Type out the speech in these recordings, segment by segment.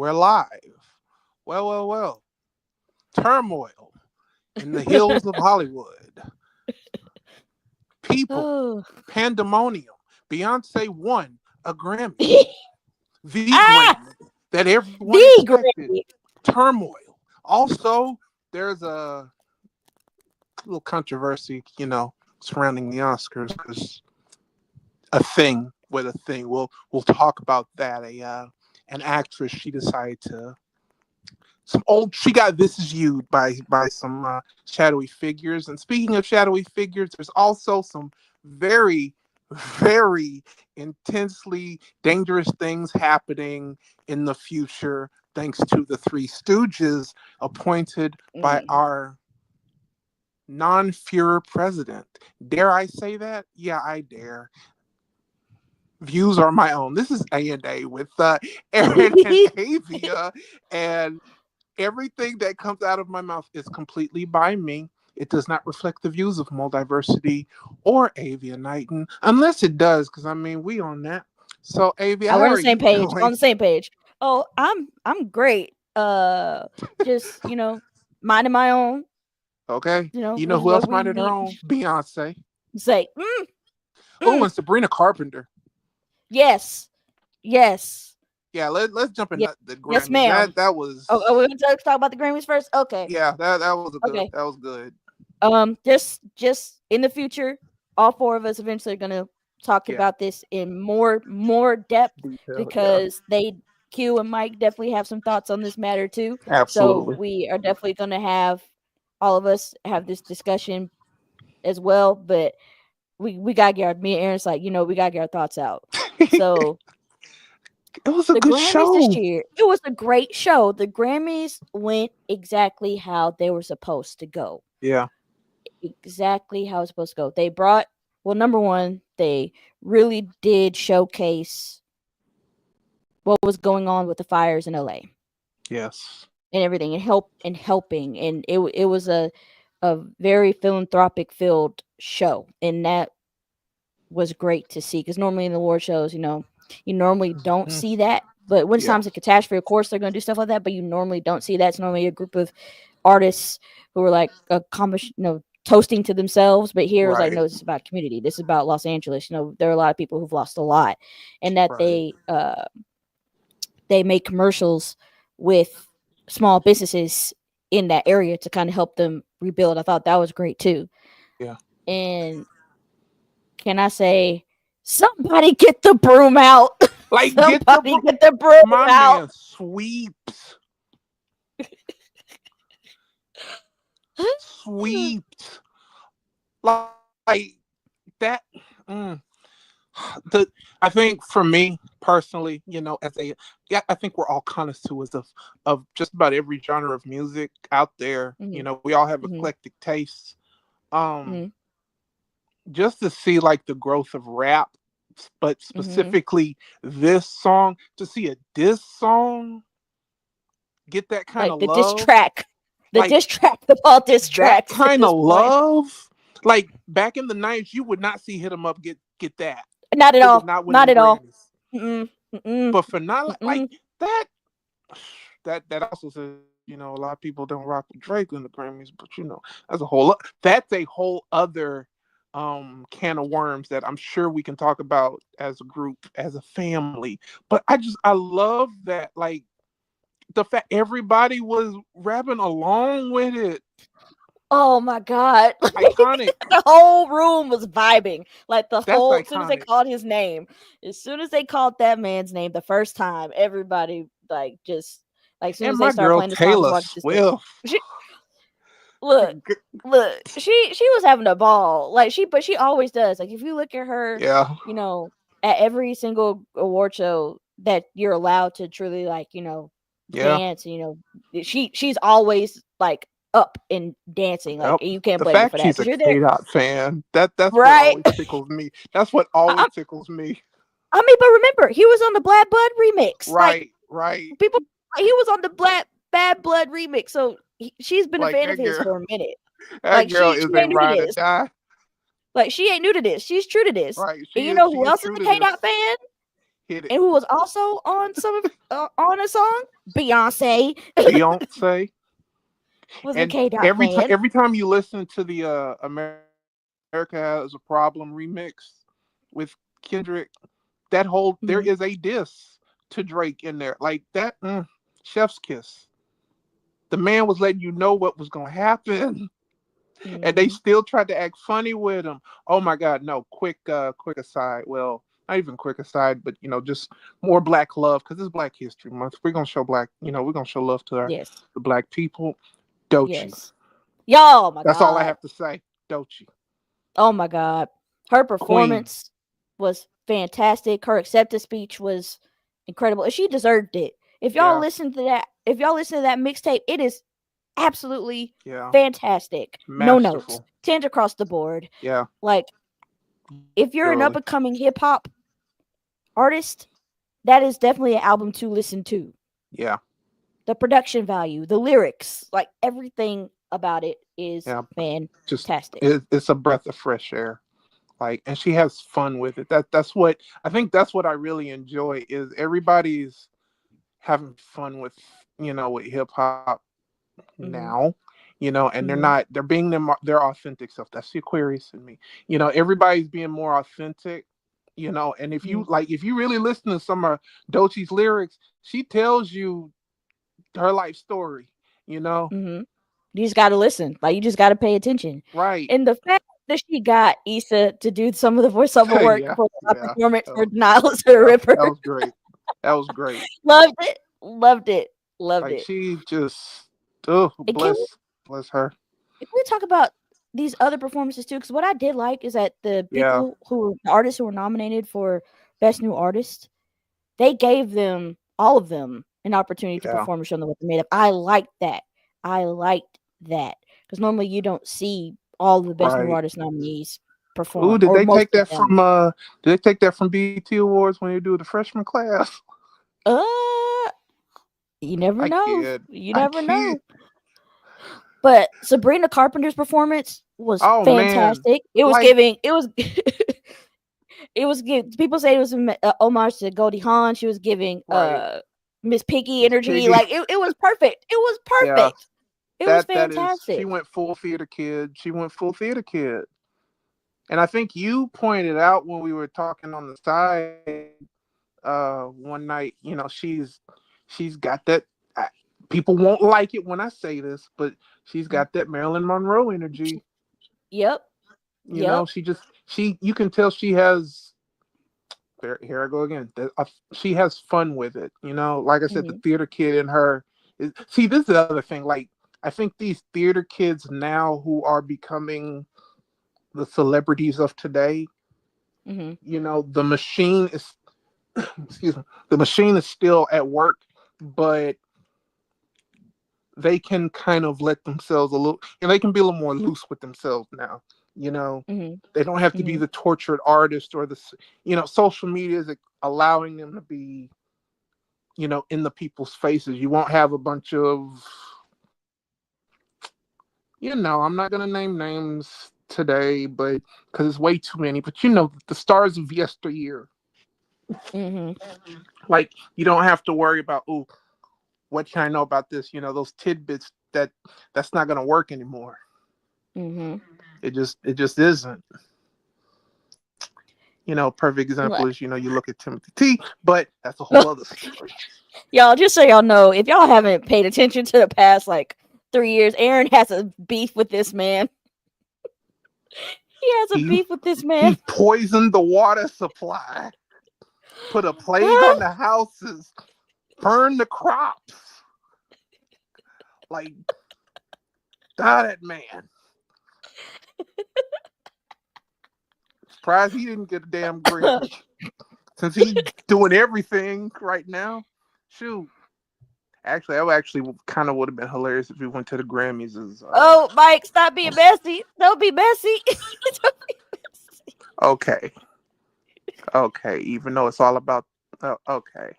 We're live. Well. Turmoil in the hills of Hollywood. People. Oh. Pandemonium. Beyonce won a Grammy. The Ah, Grammy that everyone the expected. Grammy. Turmoil. Also, there's a little controversy, surrounding the Oscars because a thing with a thing. We'll talk about that. An actress, she decided to she got This Is You by some shadowy figures. And speaking of shadowy figures, there's also some very, very intensely dangerous things happening in the future thanks to the Three Stooges appointed by our non-Führer president. Dare I say that? Yeah, I dare. Views are my own. This is A&A with Aron and Avia, and everything that comes out of my mouth is completely by me. It does not reflect the views of Muldiversity or Avia Knighton, unless it does, because we on that. So Avia, how We're on are the same you page. doing? On the same page. Oh, I'm great. Just minding my own. Okay. You know Which is who what else we minded her need. own? Beyonce. Say, Oh, and Sabrina Carpenter. yes. Yeah, let's jump in Yes, the yes, Grammys. ma'am. That was Oh, we're gonna talk about the Grammys first. Okay, yeah, okay. that was good. Just in the future, all four of us eventually are gonna talk Yeah, about this in more depth detail. Yeah, because Q and Mike definitely have some thoughts on this matter too. So absolutely. we are definitely gonna have all of us have this discussion as well. But we gotta get me and Aaron's like, we gotta get our thoughts out. So It was a the good Grammys this show. year, it was a great show. The Grammys went exactly how they were supposed to go. Yeah. Exactly how it's supposed to go. They brought, well, number one, they really did showcase what was going on with the fires in LA Yes. and everything, and helping, and it was a very philanthropic filled show, and that was great to see because normally in the award shows, you normally don't see that. But when Yeah. times a catastrophe, of course, they're going to do stuff like that. But you normally don't see that. It's normally a group of artists who are like toasting to themselves. But here it's like, Right. no, this is about community. This is about Los Angeles. There are a lot of people who've lost a lot, and that Right. they make commercials with small businesses in that area to kind of help them rebuild. I thought that was great too. Yeah. And can I say, somebody get the broom out? Like Somebody get the broom my out. man sweeps. Sweeps. Like that. The I think for me personally, I think we're all connoisseurs of just about every genre of music out there. Mm-hmm. We all have Mm-hmm. eclectic tastes. Um, Mm-hmm. just to see like the growth of rap, but Mm-hmm. specifically this song, to see a diss song get that kind Like of the diss love, track, like the Paul diss that tracks at kind this of point. love. Like back in the 90s, you would not see Hit 'Em Up get that. Not at It would all. not win Not them at all. Grammys. Mm-mm. Mm-mm. But for not like Mm-mm. that, that also says a lot of people don't rock with Drake in the Grammys. But that's a whole other can of worms that I'm sure we can talk about as a group, as a family. But I love that, like, the fact everybody was rapping along with it. Oh my god! Iconic. The whole room was vibing. Like That's as soon as they iconic. called his name, as soon as they called that man's name the first time, everybody as soon And as they my started girl playing the song, was Taylor walking to the Swift. stage. Look, she was having a ball. But she always does. Like if you look at her, Yeah. At every single award show that you're allowed to truly Yeah. dance, she's always like up and dancing. Like Yep. you can't The blame her fact for that she's a because you're there, K-Dot fan, that's what right? always tickles me. That's what always I, tickles me. but remember, he was on the Bad Blood remix. Like Right, right. people, he was on the Bad Blood remix. So she's been a Like fan of his for a minute. that Like girl she is a ain't new to ride or this. She She ain't new to this. She's true to this. right. And She you is know she who is else is true a to K this. Dot fan? Hit And it. who was also on some of on a song? Beyonce Beyonce. was a And K Dot fan. every time you listen to the America Has a Problem remix with Kendrick, that whole there is Hmm. a diss to Drake in there. Like that chef's kiss. The man was letting you know what was gonna happen. And they Hmm. still tried to act funny with him. Oh my God, no! Quick aside. Well, not even quick aside, but just more black love because it's Black History Month. We're gonna show we're gonna show love to Yes. the black people. Dochi. Yes. Yo, oh my That's all I God. have to say. Dochi. Oh my God. Her Queen. performance was fantastic. Her acceptance speech was incredible. And she deserved it. Yeah, If y'all listen to that mixtape, it is absolutely yeah. fantastic. No notes. Masterful. 10s across the board. Yeah, Like, if you're an literally. up and coming hip hop artist, that is definitely an album to listen to. Yeah, The production value, the lyrics, like everything about it is yeah. Just fantastic. it's a breath of fresh air. Like, and she has fun with it. That's what I think. That's what I really enjoy is everybody's having fun with with hip hop Hmm. now. And Hmm. they're being their authentic self. That's the Aquarius in me. Everybody's being more authentic. And Hmm. if you really listen to some of Dochi's lyrics, she tells you her life story. You know, Hmm. You just got to listen. Like, you just got to pay attention. right? And the fact that she got Issa to do some of the voiceover work Yeah, for the yeah, performance that for was, Denials of the yeah. Ripper, That was great. That was great. loved it. Loved it. Loved Like it. she just, oh, And bless her. can we talk about these other performances too? Because what I did like is that Yeah, the artists who were nominated for Best New Artist, they gave them all of them an opportunity to yeah, perform and show them what they're made of. I liked that. I liked that because normally you don't see all of the Best New right. Artist nominees Ooh, perform, or most of them. did they take that from BET Awards when they do the freshman class? Uh, you never I know. kid. You I never kid. know. But Sabrina Carpenter's performance was Oh man. fantastic. It was Like, giving. It was. People say it was a homage to Goldie Hawn. She was giving right. Miss Piggy Miss energy. Piggy. Like, it was perfect. It was Yeah. perfect. It was That is she fantastic. went full theater kid. She went full theater kid. And I think you pointed out when we were talking on the side one night, she's got that I, people won't like it when I say this, but she's Mm. got that Marilyn Monroe energy. Yep. Yep. She you can tell she has here I go again. She has fun with it. Like I said, the Hmm. theater kid in her. See, this is the other thing. Like, I think these theater kids now who are becoming the celebrities of today. Hmm. The machine is, excuse me, the machine is still at work, but they can kind of let themselves a little, they can be a little more loose with themselves now. You know, Hmm. they don't have to be Hmm. the tortured artist or social media is allowing them to be in the people's faces. You won't have a bunch of, I'm not going to name names today, but because it's way too many, but the stars of yesteryear. Hmm. Like, you don't have to worry about, oh, what can I know about this? Those tidbits that's not going to work anymore. Hmm. It just isn't. Perfect example is, you look at Timothy T, but that's a whole other story. Y'all, just so y'all know, if y'all haven't paid attention to the past like 3 years, Aaron has a beef with this man. He has a He beef with this man. he poisoned the water supply, put a plague on the houses, burned the crops. Like, that man. Surprised he didn't get a damn Grammy since he's doing everything right now. Shoot. Actually, that actually kind of would have been hilarious if we went to the Grammys. Oh, Mike, stop being messy. Don't be messy. Don't be messy. Okay, okay. Even though it's all about okay.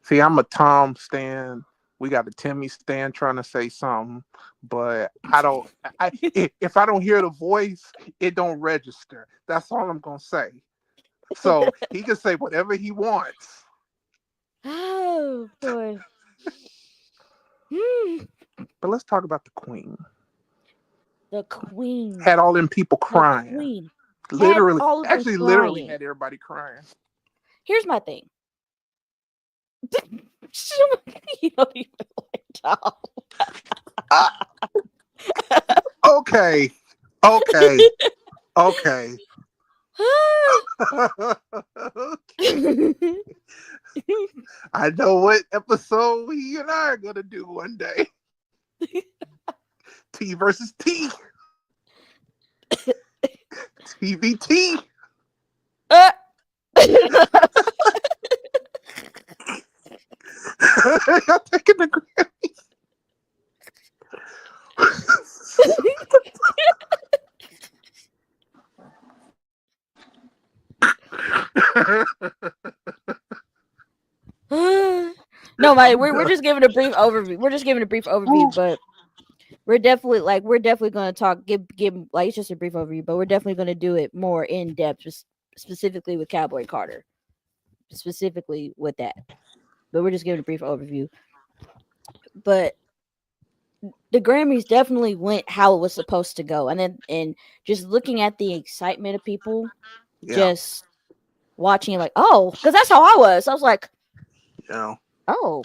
See, I'm a Tom stan. We got a Timmy stan trying to say something, but I don't. If I don't hear the voice, it don't register. That's all I'm gonna say. So he can say whatever he wants. Oh boy. Hmm. But let's talk about the Queen. The Queen. Had all them people The crying. Queen had Literally, all of them actually, literally crying. had everybody crying. Here's my thing. You don't even like Tom. Ah, okay, okay, okay. I know what episode we and I are gonna do one day. T versus T. TVT. Uh, Y'all taking the no, I'm we're done. just giving a brief overview. We're just giving a brief overview, but we're definitely gonna talk give like it's just a brief overview, but we're definitely gonna do it more in depth, specifically with Cowboy Carter, specifically with that. But we're just giving a brief overview. But the Grammys definitely went how it was supposed to go, and just looking at the excitement of people, Yeah, just watching it like, oh, because that's how I was. I was like, you know. oh,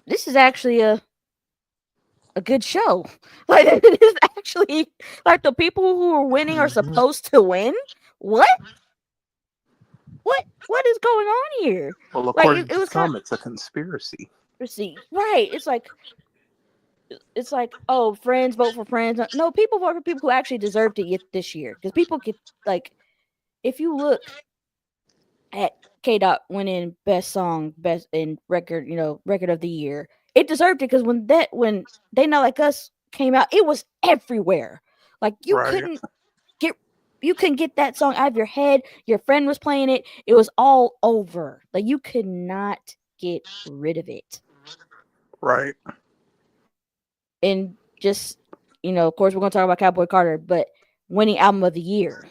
this is actually a good show. Like it is actually like the people who are winning are Mhm. supposed to win. What? What is going on here? Well, Like according it to was kind some, it's a conspiracy. of see right. It's like oh, friends vote for friends. No, people vote for people who actually deserved it this year because people get like if you look at K Dot winning best song, best in record, record of the year. It deserved it because when They Not Like Us came out, it was everywhere. Like Right, get you couldn't get that song out of your head. Your friend was playing it. It was all over. Like you could not get rid of it. right. And just of course we're gonna talk about Cowboy Carter, but winning album of the year.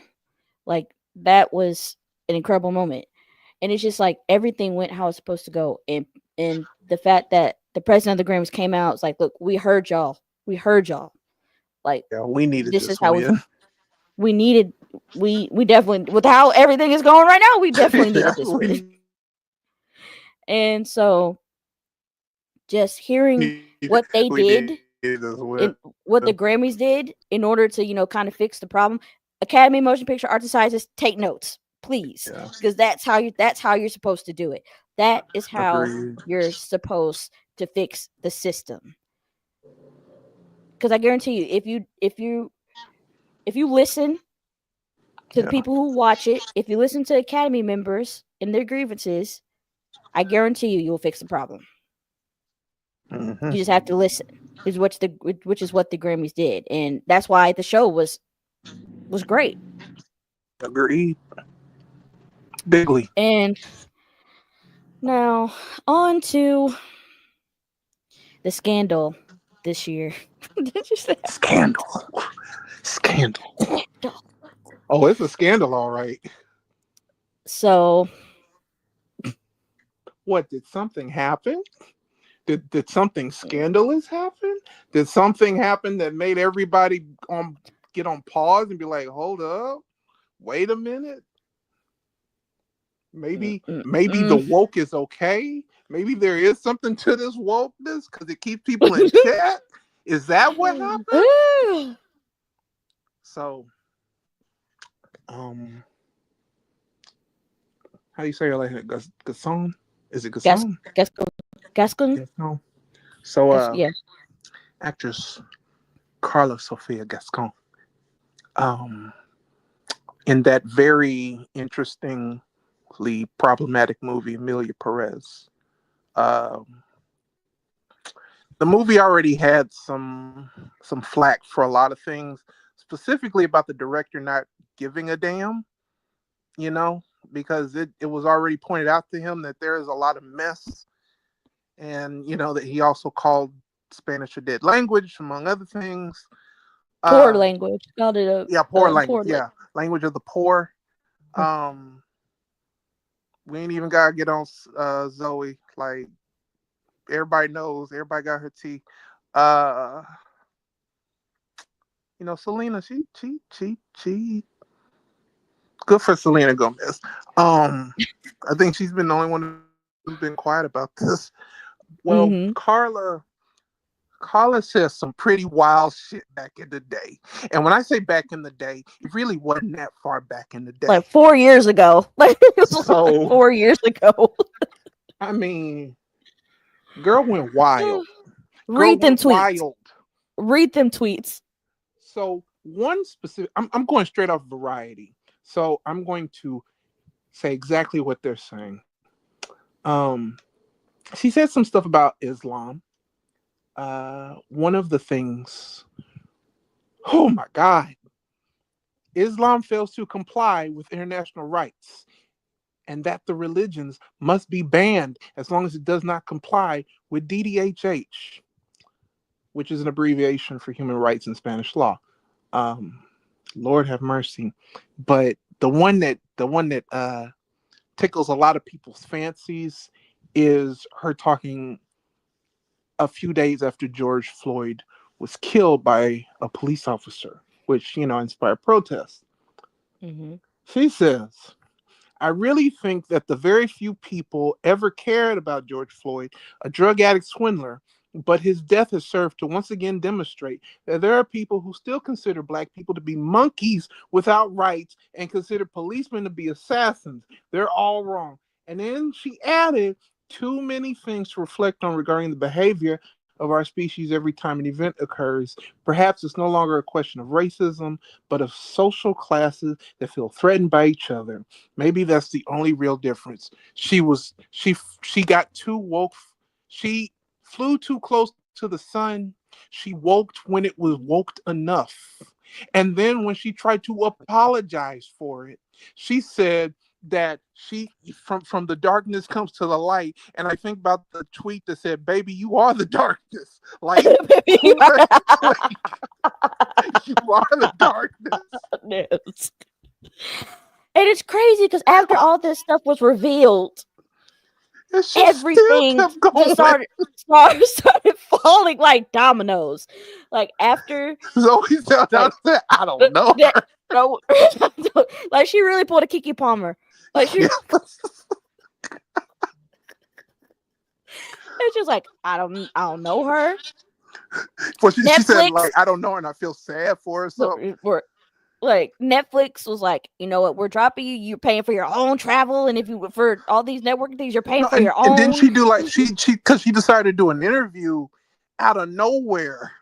Like that was an incredible moment. And it's just like everything went how it's supposed to go. And the fact that the president of the Grammys came out, it's like, look, we heard y'all. We heard y'all. Like Yeah, we needed this is this how win. we needed we definitely with how everything is going right now, we definitely Yeah, needed this we win. needed, And so just hearing we needed what they this win. did and what the Grammys did in order to, kind of fix the problem. Academy Motion Picture Arts and Sciences, take notes, please, Yeah, because that's how you're supposed to do it. That is how agreed. you're supposed to fix the system. Because I guarantee you, if you listen to the Yeah. people who watch it, if you listen to Academy members and their grievances, I guarantee you, you'll fix the problem. Hmm. You just have to listen. Which is what the Grammys did, and that's why the show was great. Agreed. Bigly. And now on to the scandal this year. Did you say Scandal. Scandal. scandal? Oh, it's a scandal, all right. So What, did something happen? Did something scandalous happen? Did something happen that made everybody get on pause and be like, hold up, wait a minute? Maybe the mm, woke is okay. Maybe there is something to this wokeness because it keeps people in check. Is that what happened? mm. So, um, how do you say it like that? Gasson? Is it Gas, Gasson? Gascon, Gascon. Gaston. So, Yeah. actress Carla Sofia Gascon, um, in that very interestingly problematic movie Amelia Perez. Um, the movie already had some flack for a lot of things, specifically about the director not giving a damn, you know, because it was already pointed out to him that there is a lot of mess, and that he also called Spanish a dead language, among other things. Poor Uh, language. Called it yeah, poor a language. poor Yeah, language of the poor. language. Um, We ain't even gotta get on Zoe. Like everybody knows, everybody got her tea. Uh, Selena, she good for Selena Gomez. I think she's been the only one who's been quiet about this. Well, Mm-hmm. Carla says some pretty wild shit back in the day. And when I say back in the day, it really wasn't that far back in the day. Like 4 years ago. Like it was like So, 4 years ago. I mean, girl went wild. Girl Read them went tweets. wild. Read them tweets. So, one specific, I'm going straight off Variety. So, I'm going to say exactly what they're saying. Um, she said some stuff about Islam. One of the things, oh my God, Islam fails to comply with international rights, and that the religions must be banned as long as it does not comply with DDHH, which is an abbreviation for human rights in Spanish law. Um, Lord have mercy. But the one that tickles a lot of people's fancies is her talking a few days after George Floyd was killed by a police officer, which inspired protests. Mm-hmm. She says, I really think that the very few people ever cared about George Floyd, a drug addict swindler, but his death has served to once again demonstrate that there are people who still consider black people to be monkeys without rights and consider policemen to be assassins. They're all wrong. And then she added too many things to reflect on regarding the behavior of our species every time an event occurs. Perhaps it's no longer a question of racism, but of social classes that feel threatened by each other. Maybe that's the only real difference. She got too woke. She flew too close to the sun. She woke when it was woke enough. And then when she tried to apologize for it, she said that she from the darkness comes to the light. And I think about the tweet that said, "Baby, you are the darkness." Like, like you are the darkness. Yes. And it's crazy because after all this stuff was revealed, And she still everything kept just going. started falling like dominoes. Like after Zoe Saldana like said, I don't know that, her. no, like she really pulled a Kiki Palmer. Like she, Yeah. it's just like I don't know her. Well, she said, like, Netflix, I don't know her and I feel sad for her or something. we're like Netflix was like, you know what, we're dropping you. You're paying for your own travel, and if you for all these networking things, you're paying No, for your and didn't own. she do like because she decided to do an interview out of nowhere.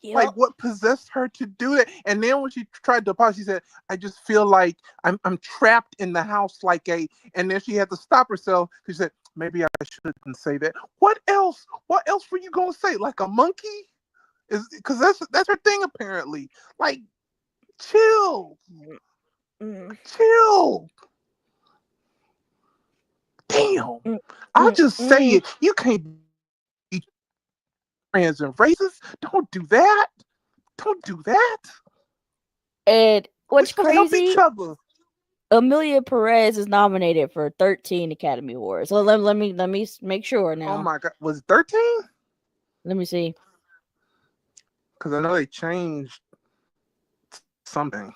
Like, Yep. what possessed her to do that? And then when she tried to apologize, she said, I just feel like I'm trapped in the house like a. And then she had to stop herself. She said, maybe I shouldn't say that. What else? What else were you gonna say? Like a monkey? Is because that's her thing apparently. Like, chill, Mm, chill. Damn. mm, I'll mm, just say mm. it. You can't be trans and racist. Don't do that. Don't do that. And We're what's supposed to help each crazy, other. Amelia Perez is nominated for 13 Academy Awards. So let me make sure Oh now. my god, was it 13? Let me see. Because I know they changed something.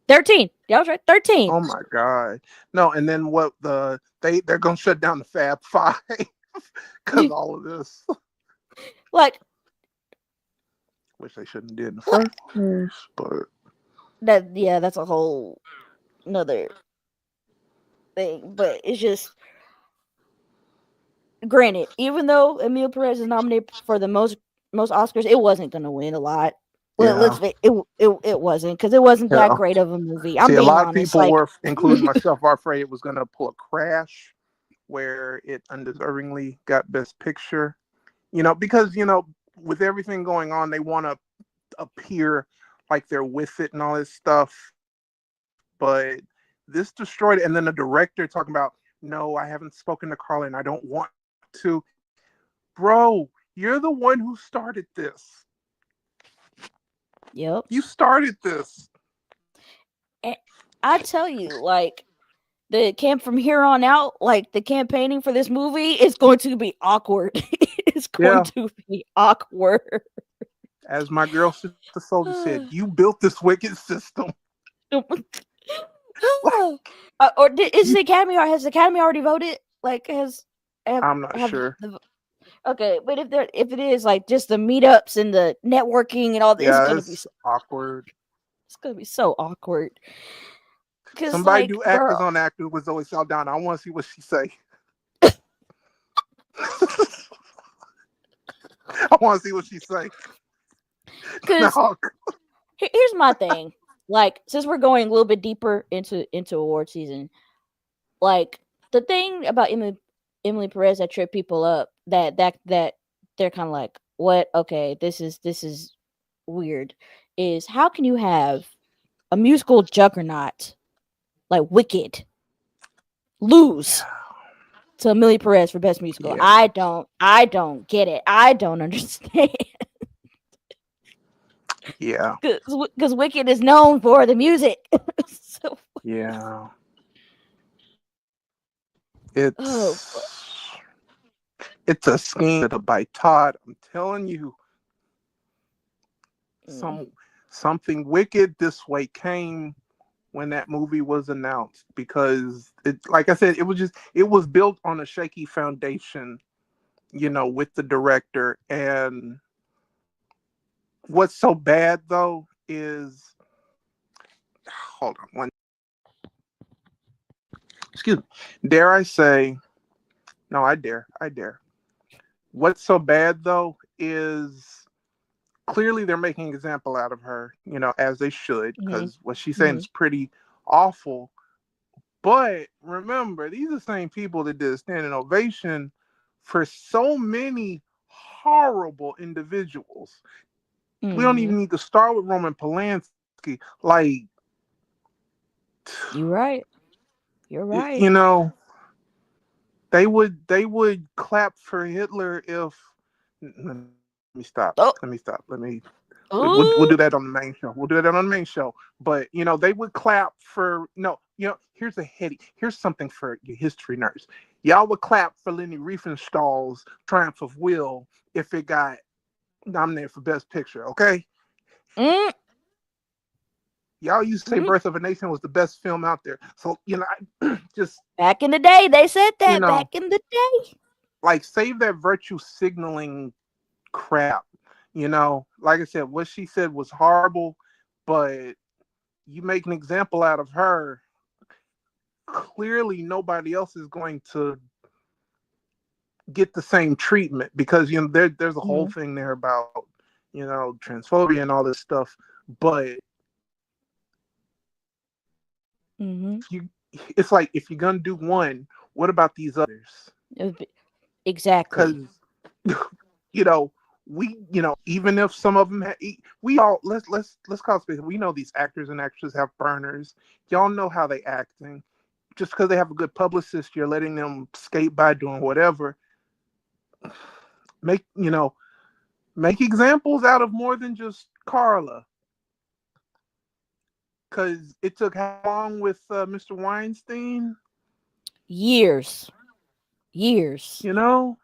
13. Yeah, I was right. 13. Oh my god, no! And then what? They're gonna shut down the Fab Five because all of this, Like which they shouldn't have did in the like first place. But that. Yeah, that's a whole another thing. But it's just granted, even though Amelia Perez is nominated for the most Oscars, it wasn't gonna win a lot. Well, yeah, it wasn't because it wasn't that yeah. great of a movie. See, I'm a being lot of honest. people Like, were, including myself, are afraid it was gonna pull a crash where it undeservingly got Best Picture. Because with everything going on, they want to appear like they're with it and all this stuff. But this destroyed it. And then the director talking about, no, I haven't spoken to Carla and I don't want to. Bro, you You're the one who started this. Yep. You started this. And I tell you, like, the camp from here on out, like the campaigning for this movie is going to be awkward. It's going Yeah. to be awkward. As my girl sister Soldier said, you built this wicked system. Is the Academy? Has the Academy already voted? Like, I'm not have sure. the okay? But if it is like just the meetups and the networking and all, it's Yeah, gonna be it's awkward. it's gonna be so awkward. Cause Somebody like, do girl, actors on actors with Zoe Saldana. I want to see what she say. I want to see what she say. cause No. here's my thing. Like, since we're going a little bit deeper into award season, like the thing about Emily Perez that tripped people up, that they're kind of like, what? Okay, this is weird. Is how can you have a musical juggernaut like Wicked lose to Emily Perez for best musical? Yeah. I don't get it. I don't understand. Yeah. Because Wicked is known for the music. So, Yeah. oh, It's a scheme by Todd. I'm telling you, mm, something wicked this way came when that movie was announced because it, like I said, it was built on a shaky foundation, with the director. And what's so bad though is, hold on one, excuse me, dare I say, no, I dare. What's so bad though is clearly they're making an example out of her, as they should, mm-hmm, because what she's saying mm-hmm, is pretty awful. But remember, these are the same people that did a standing ovation for so many horrible individuals. We don't mm-hmm. even need to start with Roman Polanski. Like, You're right. You're right. you know, they would clap for Hitler if. Let me stop. Oh, Let me. We'll do that oh, on the main show. We'll do that on the main show. But they would clap for no. Here's something for your history nerds. Y'all would clap for Leni Riefenstahl's Triumph of Will if it got nominated for Best Picture. Okay, mm, y'all used to say mm. Birth of a Nation was the best film out there. So just Back in the day, they said you that. Back know, in the day. like save that virtue signaling crap. Like I said, what she said was horrible, but you make an example out of her, clearly nobody else is going to get the same treatment because there's a whole Mm-hmm, thing there about transphobia and all this stuff. But mm-hmm. it's like if you're gonna do one, what about these others? Exactly. Because you know even if some of them we all let's call it space. We know these actors and actresses have burners. Y'all know how they acting. Just because they have a good publicist, you're letting them skate by doing whatever. Make make examples out of more than just Carla. Because it took how long with Mr. Weinstein? Years, years, You know,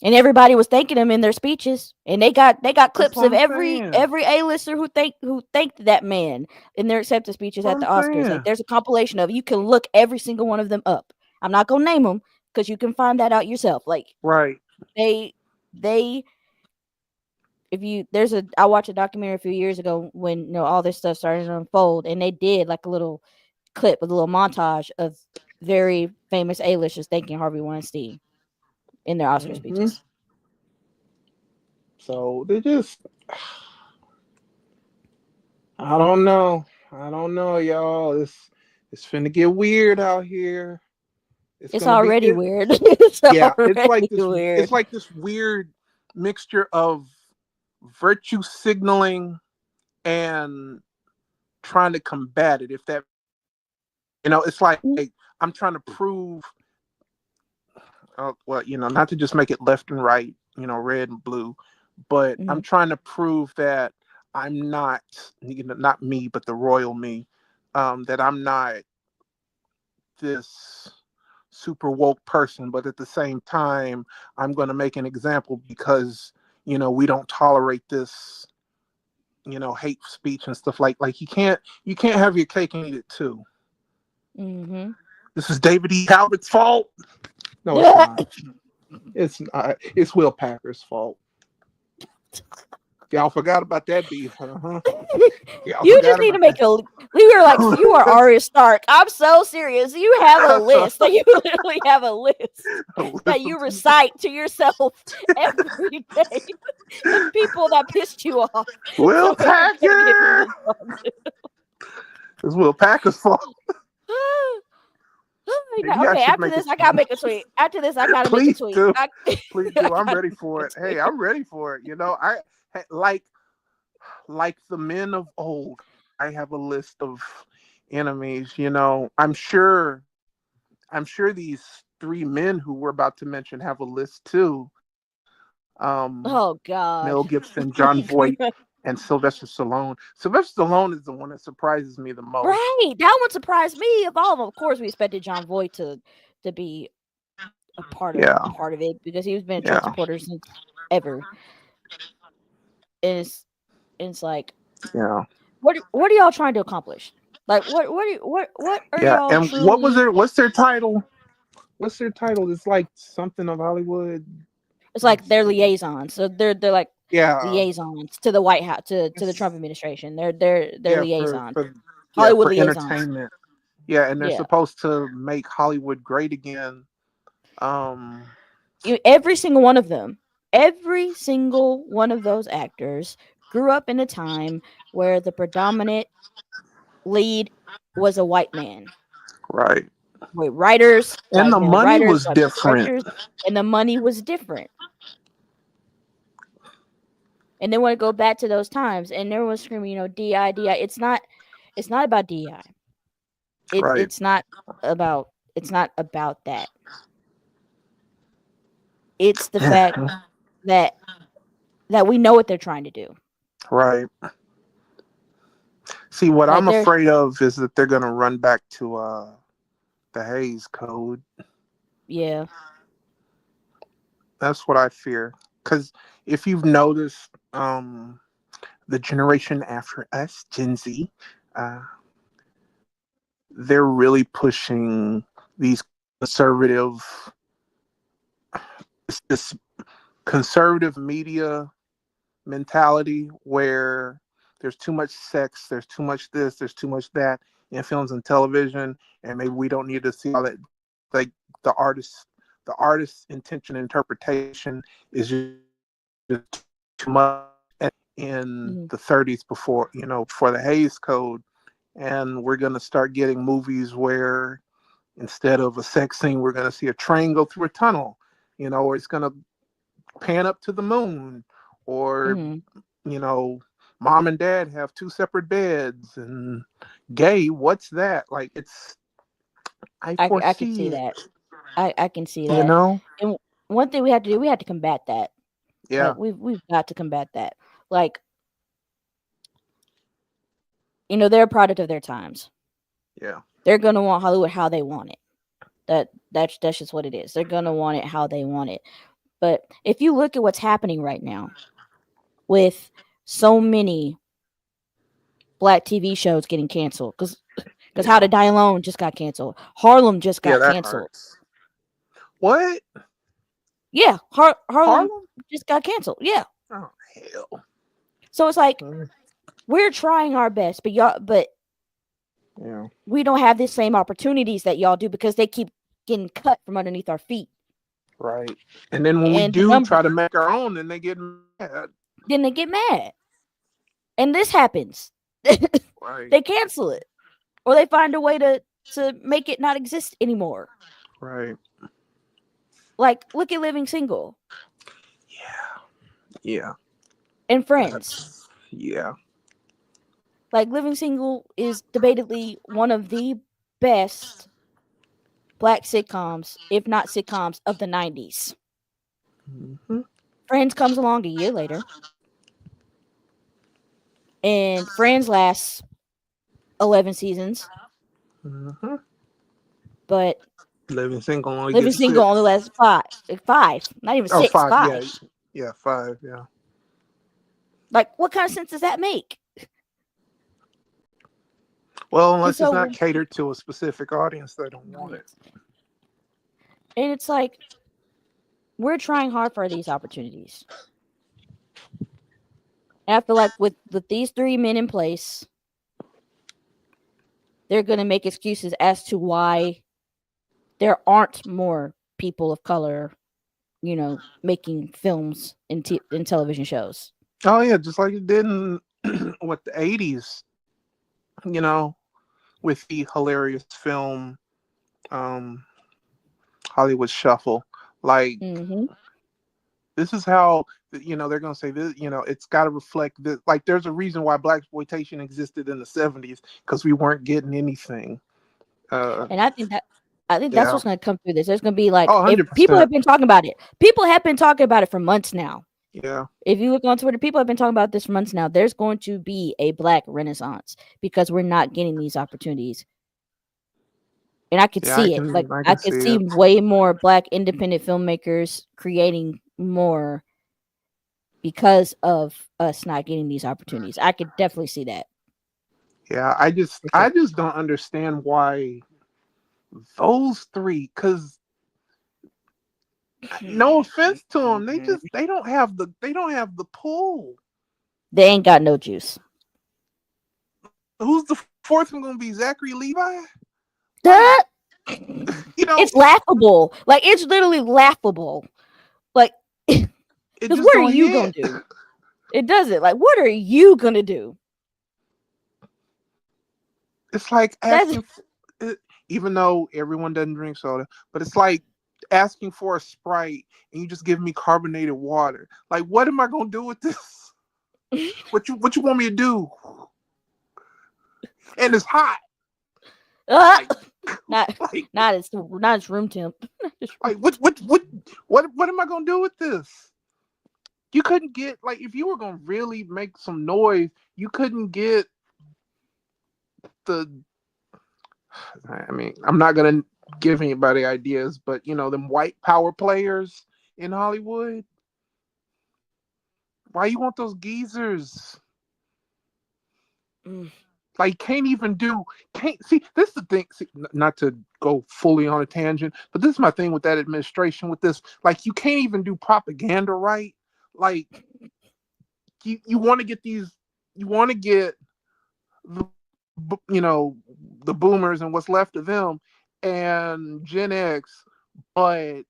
and everybody was thanking him in their speeches, and they got that's clips what of I'm saying. every A-lister who thanked that man in their acceptance speeches That's what at the I'm Oscars. Like, saying. there's a compilation of, you can look every single one of them up. I'm not gonna name them because you can find that out yourself. Like, Right. they they if you there's a I watched a documentary a few years ago when all this stuff started to unfold, and they did like a little clip, a little montage of very famous A-listers thanking Harvey Weinstein in their Oscar Hmm. speeches. So they just, I don't know. I don't know, y'all. It's finna get weird out here. It's It's gonna be already it. weird. It's Yeah, it's like already this. It's weird. like this weird mixture of virtue signaling and trying to combat it. If that, it's like I'm trying to prove, well, not to just make it left and right. red and blue, but I'm Mhm. trying to prove that I'm not, not me, but the royal me, that I'm not this super woke person, but at the same time, I'm going to make an example because we don't tolerate this, hate speech and stuff like you can't have your cake and eat it too. Mhm. This is David E. Talbot's fault. No, it's not. It's not. It's Will Packer's fault. Y'all forgot about that beef, huh? Y'all You just forgot need to about make a. We were like, you are that. Arya Stark. I'm so serious. You have a list. Like you literally have a list A that list of you people. recite to yourself every day. The people that pissed you off. Will So everybody can Packer. be on. It's Will Packer's fault. Maybe I Okay, should after make a this, I gotta tweet. make a tweet. After this, I gotta make a Please tweet. do. I, Please I do. I'm gotta ready make for a it. Hey, tweet. I'm ready for it. I like the men of old. I have a list of enemies. I'm sure these three men who we're about to mention have a list too. Oh Mel God. Gibson, John Voight, and Sylvester Stallone. Sylvester Stallone is the one that surprises me the most. Right. That one surprised me of all of them. Of course, we expected John Voight to be a Yeah, part of it because he's been a Trump yeah, supporter since ever. And it's like, yeah, what are y'all trying to accomplish? Like what are yeah. y'all And what was truly? their? What's their title? What's their title? It's like something of Hollywood. It's Let me like they're see. liaisons. So they're like Yeah, liaisons to the White House to the Trump it's administration. They're yeah for liaisons. for yeah Hollywood for liaisons. entertainment. Yeah, and they're Yeah. supposed to make Hollywood great again. Um, Every single one of them, every single one of those actors grew up in a time where the predominant lead was a white man. right. White writers, And white the male money writers, was white male different. directors, and the money was different. And then when I go back to those times, and everyone was screaming, DI, DI. It's not about DI. It Right. it's not about it's not about that. It's the fact that we know what they're trying to do. Right. See, what Like I'm they're afraid of is that they're going to run back to the Hayes Code. yeah. That's what I fear. Because if you've noticed, the generation after us, Gen Z, uh, they're really pushing these conservative, this conservative media mentality where there's too much sex, there's too much this, there's too much that in films and television, and maybe we don't need to see all that. Like the artist, the artist's intention and interpretation is just too much. In Mhm. the 30s, before the Hayes Code, and we're gonna start getting movies where instead of a sex scene, we're gonna see a train go through a tunnel, or it's gonna pan up to the moon, or Mhm. you know, mom and dad have two separate beds and gay. What's that? Like I I can see foresee it. that. I can see You that. know? And one thing we have to do, we have to combat that. Like Yeah, we've got to combat that. Like, they're a product of their times. yeah, They're gonna want Hollywood how they want it. That's just what it is. They're gonna want it how they want it. But if you look at what's happening right now with so many black TV shows getting canceled, because How yeah, to Die Alone just got canceled. Harlem just yeah. got That canceled. hurts. What? Yeah, Harlem Harlem? just got canceled. Yeah. Oh hell. So it's like Mm, we're trying our best, but yeah. we don't have the same opportunities that y'all do because they keep getting cut from underneath our feet. Right. And then when we And the do number try to make our own, then they get mad. then they get mad. And this happens. Right. They cancel it. Or they find a way to make it not exist anymore. Right. Like look at Living Single Yeah. Yeah. and Friends. That's yeah. Like Living Single is debatably one of the best black sitcoms, if not sitcoms, of the 90s. Hmm. Friends comes along a year later, and Friends lasts 11 seasons, Mm-hmm. but Living Single only Living getting Single only 6. lasts five, not even Oh, six, 5. five. Yeah, yeah, 5. Yeah. Like, what kind of sense does that make? Well, And unless it's not so, catered to a specific audience, they don't want it. and it's like we're trying hard for these opportunities. And I feel like with these three men in place, they're going to make excuses as to why there aren't more people of color, making films and in television shows. Oh yeah, just like it did in what the 80s. You know, with the hilarious film um, Hollywood Shuffle. Like Mm-hmm. this is how they're gonna say this. It's got to reflect this. Like there's a reason why black exploitation existed in the 70s because we weren't getting anything. Uh, And I think that's yeah. what's going to come through this. There's going to be like, Oh, if people 100%. have been talking about it, people have been talking about it for months now. Yeah. If you look on Twitter, people have been talking about this for months now. There's going to be a black renaissance because we're not getting these opportunities. And I could Yeah, I see it. Like, can I I can could see see it. way more black independent filmmakers creating more because of us not getting these opportunities. I could definitely see that Yeah, I just for I sure. just don't understand why those three. Because no offense to them, they don't have the pull. They ain't got no juice. Who's the fourth one gonna be? Zachary Levi? Like Duh! you know, It's laughable. Like, it's literally laughable. Like, it because just what are don't you gonna hit. do? It doesn't. Like, what are you gonna do? It's like That's asking, even though everyone doesn't drink soda, but it's like asking for a Sprite and you just give me carbonated water. Like, what am I gonna do with this? What you want me to do? And it's hot. uh, Like, not like, not as room temp. like what am I gonna do with this? You couldn't get like if you were gonna really make some noise, you couldn't get the. I mean, I'm not gonna give anybody ideas, but them white power players in Hollywood. Why you want those geezers? Mm. Like can't even do can't see this is the thing. See, not to go fully on a tangent, but this is my thing with that administration. With this, like you can't even do propaganda right. Like you want to get these, you want to get the the boomers and what's left of them and Gen X, but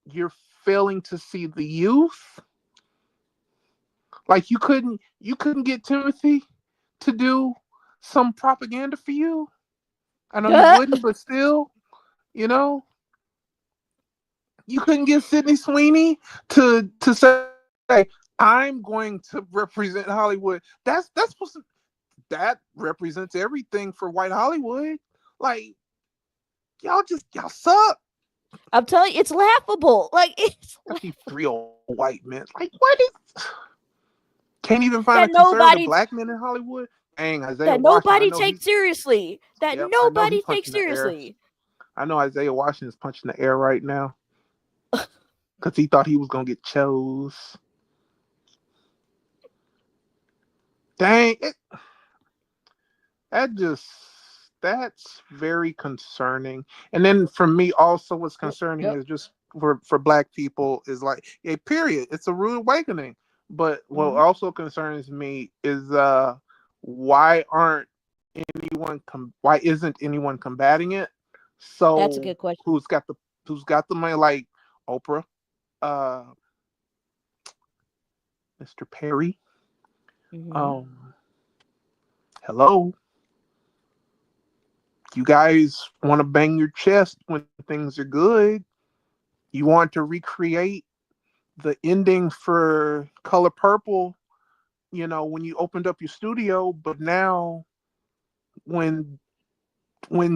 you're failing to see the youth. Like you couldn't get Timothy to do some propaganda for you. I know he wouldn't, but still, you know, you couldn't get Sydney Sweeney to say, I'm going to represent Hollywood. That's supposed to that represents everything for white Hollywood. Like y'all suck. I'm telling you, it's laughable. Like, it's I see three old white men. Like what is? Can't even find a that conservative nobody black man in Hollywood. Dang, Isaiah that Washington. I nobody know he's. takes seriously. That Yep, I know he's nobody takes punching the air. seriously. I know Isaiah Washington's punching the air right now because he thought he was gonna get chose. Dang, that just that's very concerning. And then for me, also, what's Yep. concerning Yep. is just for black people is like a period. It's a rude awakening. But what Hmm. also concerns me is why aren't why isn't anyone combating it? That's a So good question. who's got the money like Oprah, uh, Mr. Perry? Hmm. Um, hello, you guys want to bang your chest when things are good. You want to recreate the ending for Color Purple, when you opened up your studio, but now when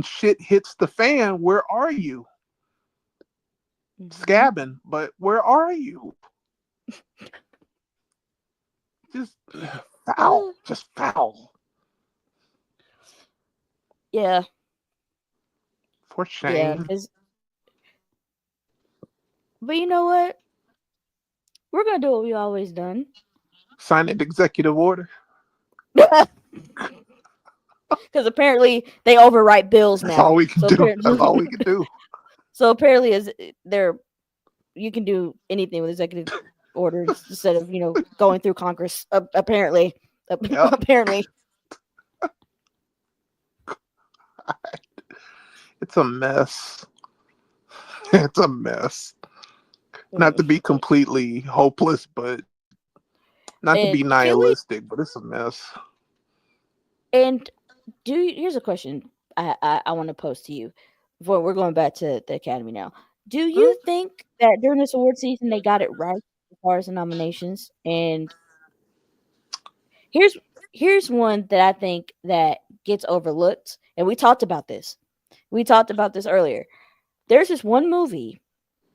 shit hits the fan, where are you? Hmm. Scabbing, but where are you? Just foul. Just foul. Yeah, For yeah. shame. But you know what? We're gonna do what we always done. Sign an executive order. Because apparently they overwrite bills That's all now. we can So do. That's apparently, all we can do. so apparently, is there you can do anything with executive orders instead of going through Congress. Apparently, Yep. apparently, It's a mess. It's a mess. Not to be completely hopeless, but not to and be can we? nihilistic, but it's a mess. And here's a question I want to pose to you. Before we're going back to the Academy now. Do Huh? you think that during this award season they got it right as far as the nominations? And here's here's one that I think that gets overlooked. And we talked about this. We talked about this earlier. There's this one movie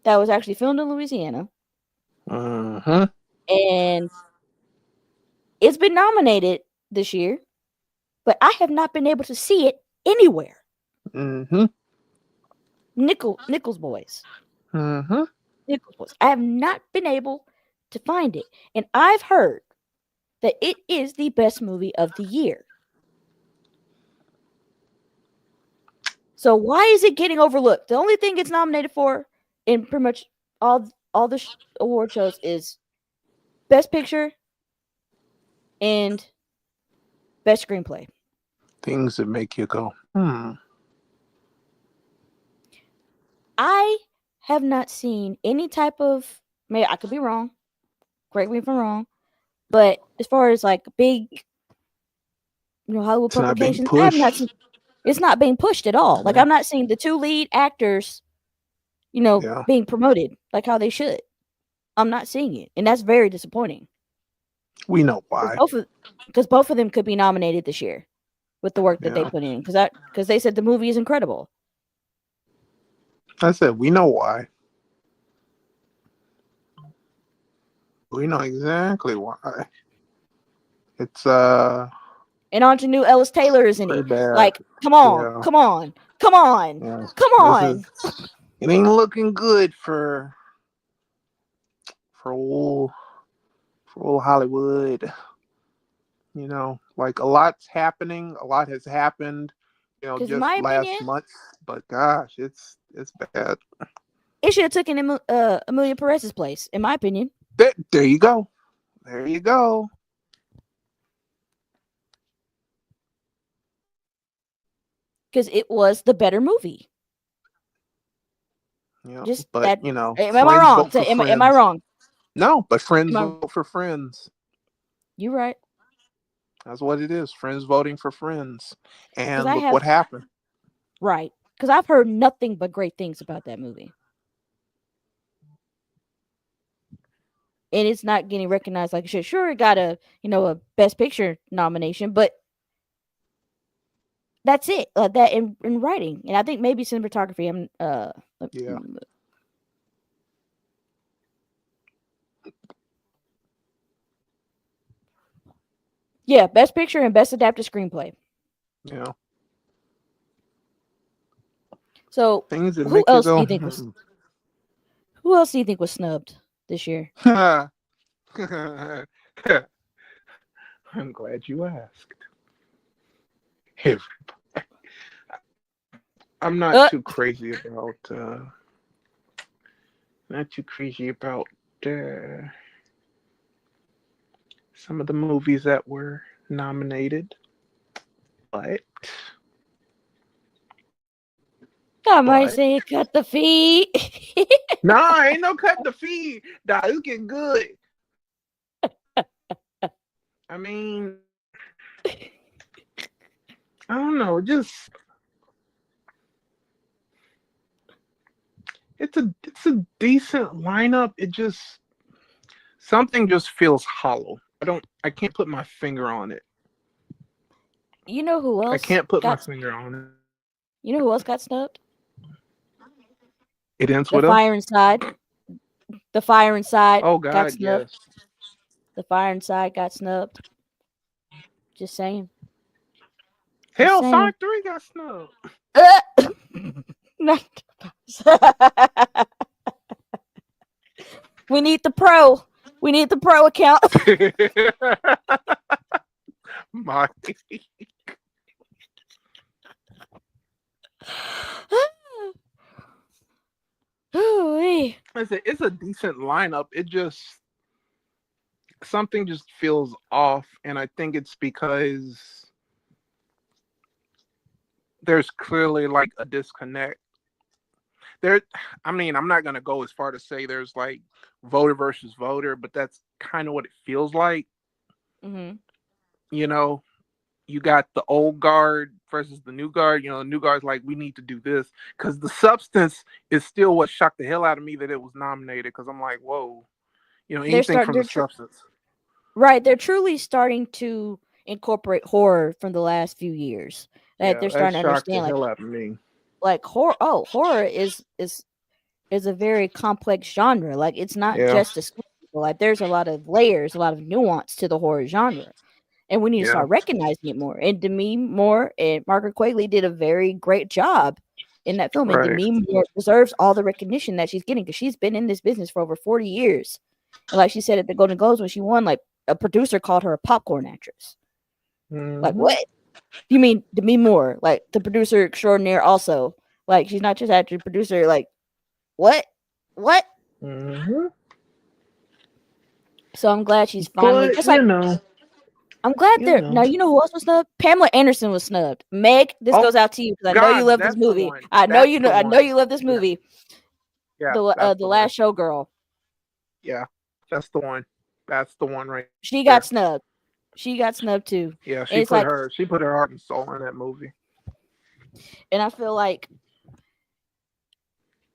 that was actually filmed in Louisiana, Mm-hmm. and it's been nominated this year, but I have not been able to see it anywhere. Mm-hmm. Nichols Boys. Mm-hmm. Nichols Boys. I have not been able to find it, and I've heard that it is the best movie of the year. So why is it getting overlooked? The only thing it's nominated for in pretty much all the award shows is Best Picture and Best Screenplay. Things that make you go, hmm. I have not seen any type of. Maybe I could be wrong. Correct me if I'm wrong. But as far as like big, Hollywood It's not being publications, I have not pushed. seen. It's not being pushed at all. Like Yeah. I'm not seeing the two lead actors, Yeah. being promoted like how they should. I'm not seeing it, and that's very disappointing. We know why. Because both of them could be nominated this year with the work that they Yeah. put in. Because they said the movie is incredible. I said we know why. We know exactly why. It's And Ingenue Ellis Taylor is in pretty it. bad. Like, come on, Yeah. come on, come on, Yeah. come This on. is it ain't looking good for old Hollywood. Like a lot's happening. A lot has happened. Because in Just my last opinion, month. But gosh, it's bad. it should have taken Amelia Perez's place. In my opinion, There you go. There you go. because it was the better movie. Just But that. Am I friends wrong? vote for Am I friends. wrong? No, but friends Am I? vote for friends. You right? That's what it is. Friends voting for friends. Because And I look have what happened. right. Because I've heard nothing but great things about that movie, and it's not getting recognized like it should. Sure, it got a Best Picture nomination, but that's it. That in writing, and I think maybe cinematography. Yeah. Yeah, Best Picture and Best Adapted Screenplay. Yeah. So Things that who make you else do go, you think was who else do you think was snubbed this year? I'm glad you asked. If I'm not Uh, too crazy about not too crazy about uh, some of the movies that were nominated, but I might but say cut the feet. nah, ain't no cutting the feed. Nah, it's getting good. I mean, I don't know, just it's a decent lineup. It just something just feels hollow. I can't put my finger on it. You know who I else can't put my got? finger on it. You know who else got snubbed? It ends The with us. Fire Inside. The Fire Inside Oh got God, snubbed. yes. The Fire Inside got snubbed. Just saying. Just Hell, saying. Sonic 3 got snubbed. Not- we need the pro. We need the pro account. My, Ooh-wee. it's a decent lineup. It just something just feels off, and I think it's because there's clearly like a disconnect. There, I mean, I'm not gonna go as far to say there's like voter versus voter, but that's kind of what it feels like. Mm-hmm. You know, you got the old guard versus the new guard. You know, the new guard's like, we need to do this because the substance is still what shocked the hell out of me that it was nominated. Because I'm like, whoa, you know, They're anything start. from They're the substance. right. They're truly starting to incorporate horror from the last few years. That Yeah, they're that starting to shocked the understand, hell out of me. like horror. Oh, horror is a very complex genre. Like it's not Yeah, just a scary. Like there's a lot of layers, a lot of nuance to the horror genre, and we need to yeah, start recognizing it more. And Demi Moore and Margaret Qualley did a very great job in that film. And right. Demi Moore deserves all the recognition that she's getting because she's been in this business for over 40 years. And like she said at the Golden Globes when she won, like a producer called her a popcorn actress. Like Mm-hmm. what? You mean Demi Moore, like the producer extraordinaire? Also, like she's not just actor, producer. Like what? What? Mm-hmm. So I'm glad she's finally But just like I'm glad you there. know, Now you know who else was snubbed? Pamela Anderson was snubbed. Meg, this oh goes out to you because I know you God, love this that's the movie. one. I know That's you the know. I know one. you love this Yeah, movie. yeah, that's The the one. Last Showgirl. Yeah, that's the one. That's the one right She got there. snubbed. She got snubbed too. Yeah, And it's like, she put her heart and soul in that movie. and I feel like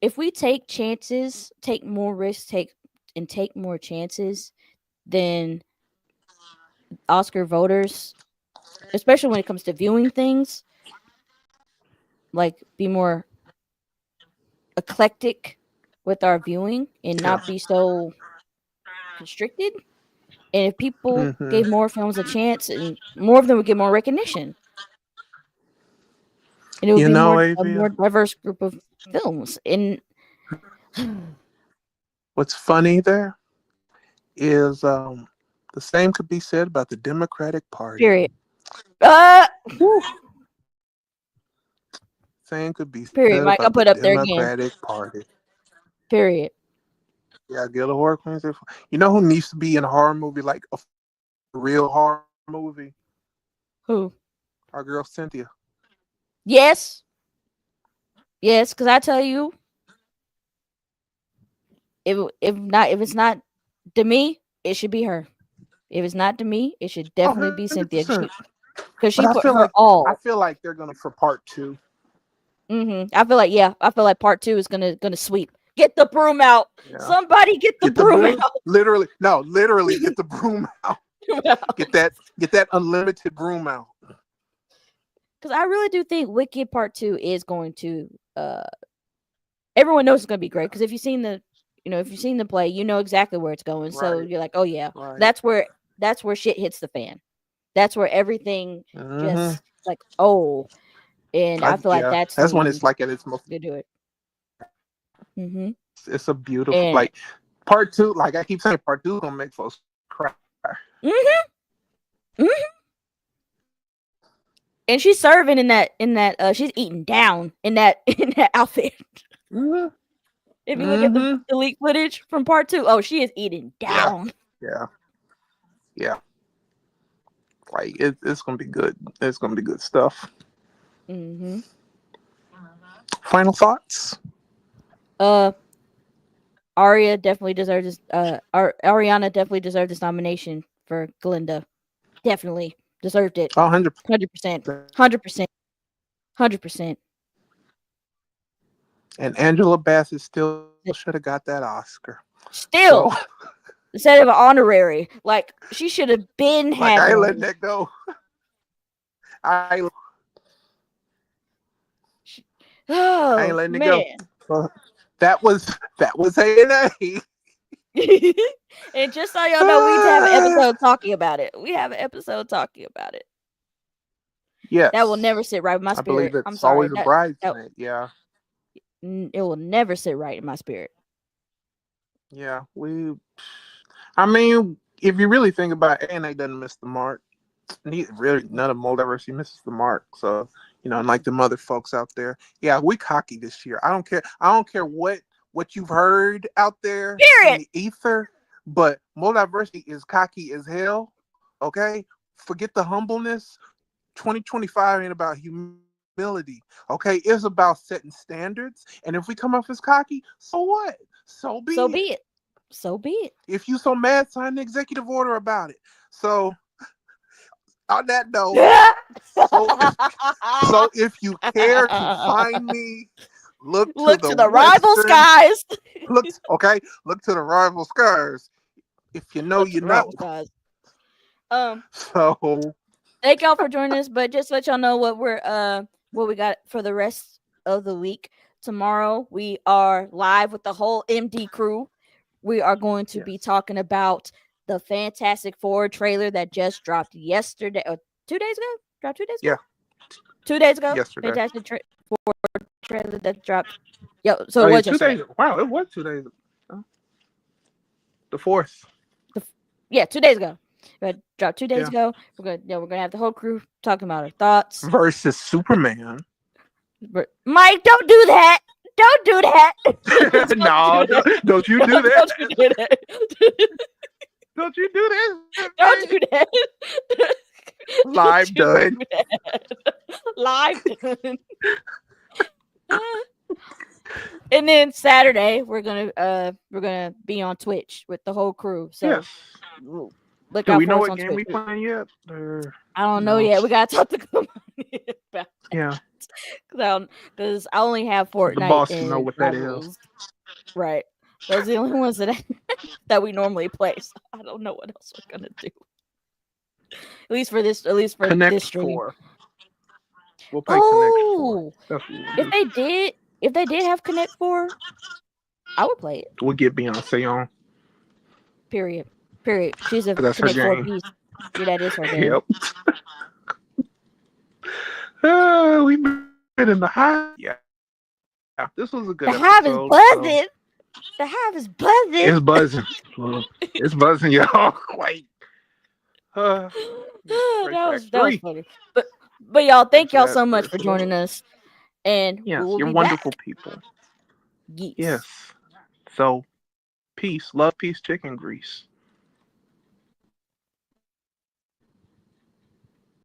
if we take chances, take more risks, take more chances, then Oscar voters, especially when it comes to viewing things, like be more eclectic with our viewing and Yeah. not be so constricted. And if people Mm-hmm. gave more films a chance, and more of them would get more recognition, and it would You be know, more a Avia, more diverse group of films. And what's funny there is the same could be said about the Democratic Party. period. Uh, Whew. Same could be period. said Mike, I'll about the put up there again. Democratic Party. Period. Yeah, Guild of Horror Queens. You know who needs to be in a horror movie, like a real horror movie? Who? Our girl Cynthia. Yes, yes. Because I tell you, if it's not to me, it should be her. If it's not to me, it should Oh, definitely be Cynthia. 100%. Because But she put her I all. feel like they're gonna for part two. I feel like I feel like part two is gonna sweep. Get the broom out. Yeah. Somebody get the Get the broom broom. Literally, no, literally get the broom out. out. Get that unlimited broom out. Because I really do think Wicked Part Two is going to. Everyone knows it's going to be great. Because if you've seen the play, you know exactly where it's going. So Right. you're like, oh yeah, Right. that's where shit hits the fan. That's where everything Mm-hmm. just like and I feel like that's That's when when it's like at its most. they do it. Mm-hmm. It's a beautiful And like part two. Like I keep saying, part two gonna make folks cry. mm-hmm, mm-hmm. And she's serving in that she's eating down in that in that outfit. Mm-hmm. If you look at Mm-hmm. the leak footage from part two, oh, she is eating Yeah. down. Yeah. Yeah. Like it's gonna be good. It's gonna be good stuff. Mm-hmm. Final thoughts. Aria definitely deserves this. Ariana definitely deserved this nomination for Glinda. Definitely deserved it. 100%. 100%. 100%. 100%. And Angela Bassett still should have got that Oscar. Still, So, instead of an honorary, like she should have been like had I ain't one. letting that go. I Oh ain't letting it man, go. That was A and A. And just so y'all know, we have an episode talking about it. We have an episode talking about it. That will never Yes. sit right with my I believe spirit. I'm it's sorry. always a That bridesmaid. Yeah. it will never sit right in my spirit. Yeah. I mean, if you really think about it, A&A doesn't miss the mark. Really, none of Moldiversity misses the mark. So, and like the other folks out there, yeah, we cocky this year. I don't care. I don't care what you've heard out there in Period. the ether, but Moldiversity is cocky as hell. Okay, forget the humbleness. 2025 ain't about humility. Okay, it's about setting standards. And if we come off as cocky, so what? So be So it. be it. So be it. If you so mad, sign the executive order about it. So on that note, so if you care to find me, look to Look the to the rival western. skies. Look to the rival skies. If you know, Look to you the know. rival skies. Um, So thank y'all for joining us. But just to let y'all know what we got for the rest of the week. Tomorrow we are live with the whole MD crew. We are going to be talking about the Fantastic Four trailer that just dropped yesterday or 2 days ago. Dropped 2 days ago. yeah, 2 days ago. yesterday. Fantastic Four trailer that dropped. Yo, so Oh it yeah, was 2 days. yesterday. Wow, it was 2 days. Oh, the fourth. Yeah, 2 days ago. It dropped 2 days Yeah. ago. We're gonna have the whole crew talking about our thoughts. Versus Superman. Mike, don't do that. Don't do that. No, don't you do that. Don't you do that. Don't you do that. Don't do that. Live done. Live done. And then Saturday we're gonna be on Twitch with the whole crew. So Yes. look Do out we for know us what on game Twitch. we playing yet? Or I don't know no? yet. We gotta talk to Kamani about Yeah. because I only have The Fortnite boss know and what that is. Rivals. Right. Those are the only ones that we normally play. So I don't know what else we're gonna do. At least for this Connect this stream. 4. We'll play Connect 4. That's what we'll do. If they did have Connect 4, I would play it. We'll get Beyonce on. Period. She's a That's her Connect 4 game. piece. Yeah, that is her game. Yep. We've been in the high. Yeah. This was a good The episode. hive is buzzing. The hive is buzzing. It's buzzing. It's buzzing, y'all. Wait. that was Three. funny. But y'all, thank y'all so much Yes, for joining us. And Yes, we will you're be wonderful back. people. Yes. Yes. So, peace, love, peace, chicken grease.